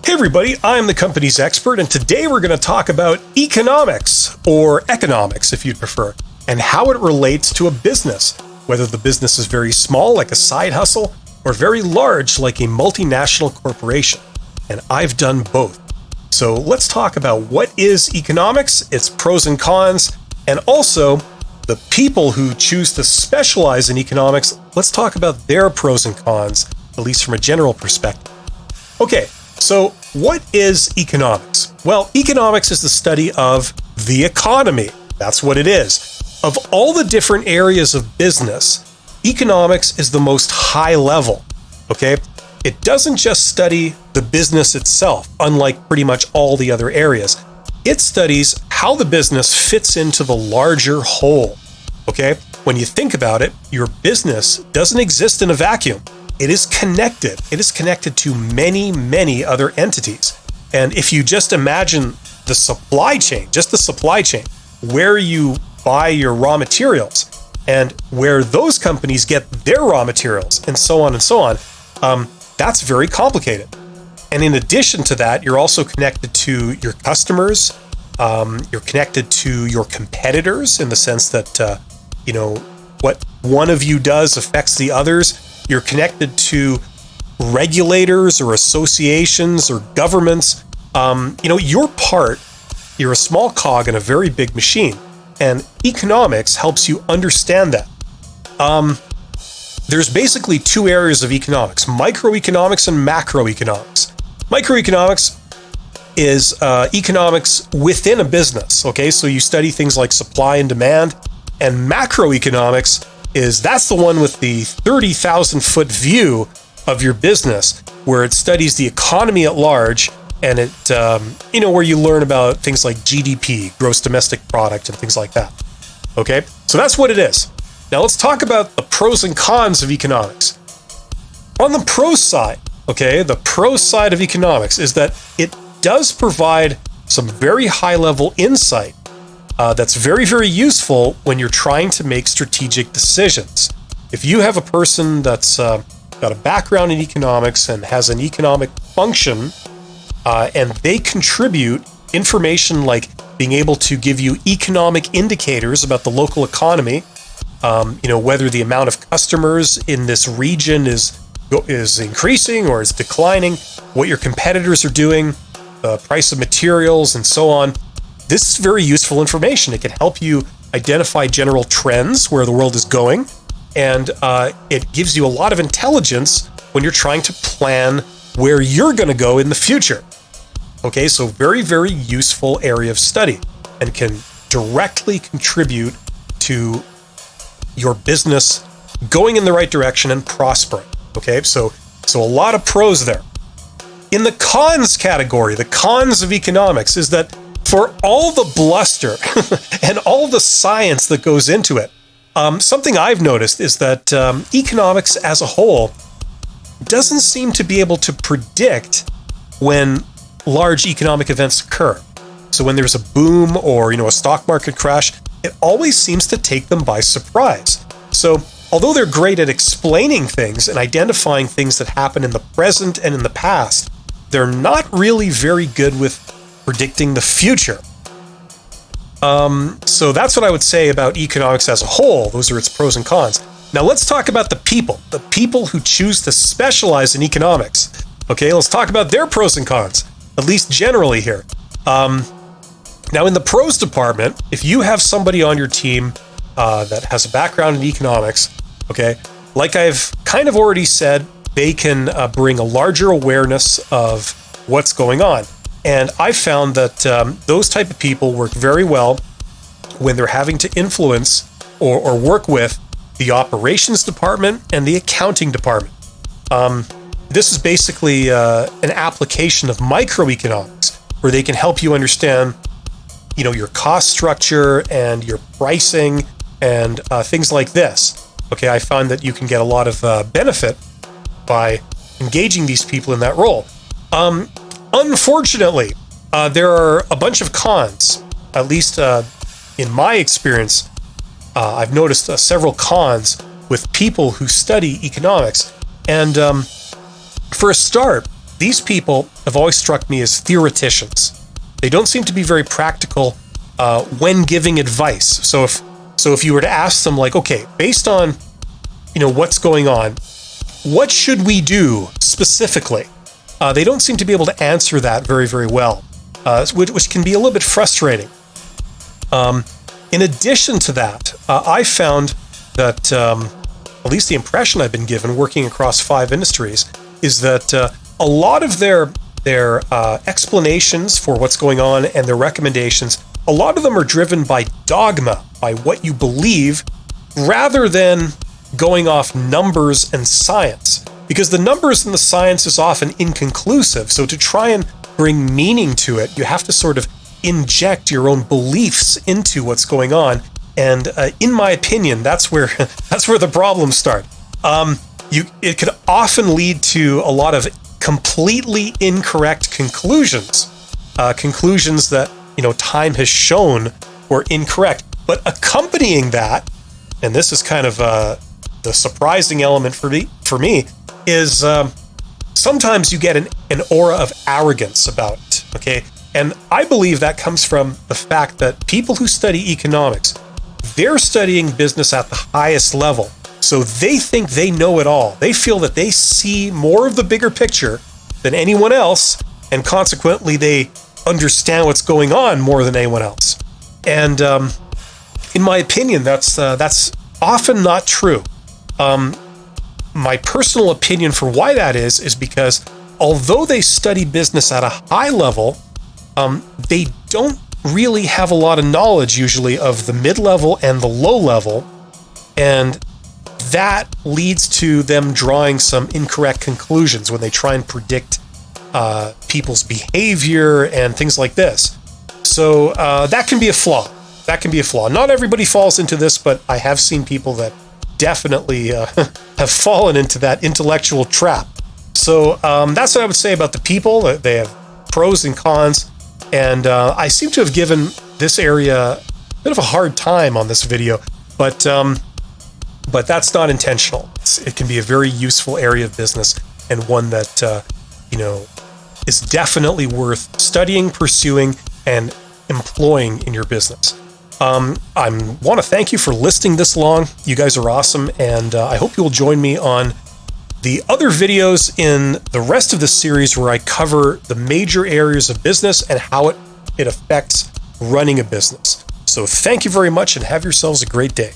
Hey everybody, I'm the company's expert, and today we're going to talk about economics, or economics if you'd prefer, and how it relates to a business, whether the business is very small, like a side hustle, or very large, like a multinational corporation. And I've done both. So let's talk about what is economics, its pros and cons, and also the people who choose to specialize in economics. Let's talk about their pros and cons, at least from a general perspective. Okay. So what is economics? Well, economics is the study of the economy. That's what it is. Of all the different areas of business, economics is the most high level, okay? It doesn't just study the business itself, unlike pretty much all the other areas. It studies how the business fits into the larger whole, okay? When you think about it, your business doesn't exist in a vacuum. It is connected. It is connected to many, many other entities. And if you just imagine the supply chain, just the supply chain, where you buy your raw materials and where those companies get their raw materials and so on, that's very complicated. And in addition to that, you're also connected to your customers. You're connected to your competitors in the sense that, what one of you does affects the others. You're connected to regulators or associations or governments. You're a small cog in a very big machine. And economics helps you understand that. There's basically two areas of economics, microeconomics and macroeconomics. Microeconomics is economics within a business, okay? So you study things like supply and demand. And macroeconomics that's the one with the 30,000-foot view of your business, where it studies the economy at large, and it, where you learn about things like GDP, gross domestic product, and things like that. Okay, so that's what it is. Now let's talk about the pros and cons of economics. On the pro side, okay, the pro side of economics is that it does provide some very high-level insight that's very, very useful when you're trying to make strategic decisions. If you have a person that's got a background in economics and has an economic function, and they contribute information like being able to give you economic indicators about the local economy, whether the amount of customers in this region is increasing or is declining, what your competitors are doing, the price of materials, and so on. This is very useful information. It can help you identify general trends where the world is going, and it gives you a lot of intelligence when you're trying to plan where you're going to go in the future. Okay, so very, very useful area of study and can directly contribute to your business going in the right direction and prospering. Okay, so a lot of pros there. In the cons category, the cons of economics is that for all the bluster and all the science that goes into it, something I've noticed is that economics as a whole doesn't seem to be able to predict when large economic events occur. So when there's a boom or a stock market crash, it always seems to take them by surprise. So although they're great at explaining things and identifying things that happen in the present and in the past, they're not really very good with predicting the future. So that's what I would say about economics as a whole. Those are its pros and cons. Now let's talk about the people who choose to specialize in economics. Okay, let's talk about their pros and cons, at least generally here. Now in the pros department, if you have somebody on your team that has a background in economics, okay, like I've kind of already said, they can bring a larger awareness of what's going on. And I found that those type of people work very well when they're having to influence or work with the operations department and the accounting department. This is basically an application of microeconomics, where they can help you understand, your cost structure and your pricing and things like this. Okay, I found that you can get a lot of benefit by engaging these people in that role. Unfortunately, there are a bunch of cons, at least in my experience. I've noticed several cons with people who study economics. And for a start, these people have always struck me as theoreticians. They don't seem to be very practical when giving advice. So if you were to ask them, like, okay, based on what's going on, what should we do specifically? They don't seem to be able to answer that very, very well, which can be a little bit frustrating. In addition to that, I found that, at least the impression I've been given working across 5 industries, is that a lot of their explanations for what's going on and their recommendations, a lot of them are driven by dogma, by what you believe, rather than going off numbers and science. Because the numbers and the science is often inconclusive. So to try and bring meaning to it, you have to sort of inject your own beliefs into what's going on. And in my opinion, that's where the problems start. It could often lead to a lot of completely incorrect conclusions, conclusions that time has shown were incorrect. But accompanying that, and this is kind of the surprising element for me, is sometimes you get an aura of arrogance about it. Okay, and I believe that comes from the fact that people who study economics, they're studying business at the highest level. So they think they know it all. They feel that they see more of the bigger picture than anyone else, and consequently they understand what's going on more than anyone else. And in my opinion, that's often not true. My personal opinion for why that is because although they study business at a high level, they don't really have a lot of knowledge usually of the mid-level and the low level, and that leads to them drawing some incorrect conclusions when they try and predict people's behavior and things like this. So that can be a flaw. Not everybody falls into this, but I have seen people that definitely have fallen into that intellectual trap. So that's what I would say about the people. They have pros and cons, and I seem to have given this area a bit of a hard time on this video, but that's not intentional. It can be a very useful area of business, and one that is definitely worth studying, pursuing, and employing in your business. I want to thank you for listening this long. You guys are awesome, and I hope you'll join me on the other videos in the rest of the series where I cover the major areas of business and how it affects running a business. So thank you very much, and have yourselves a great day.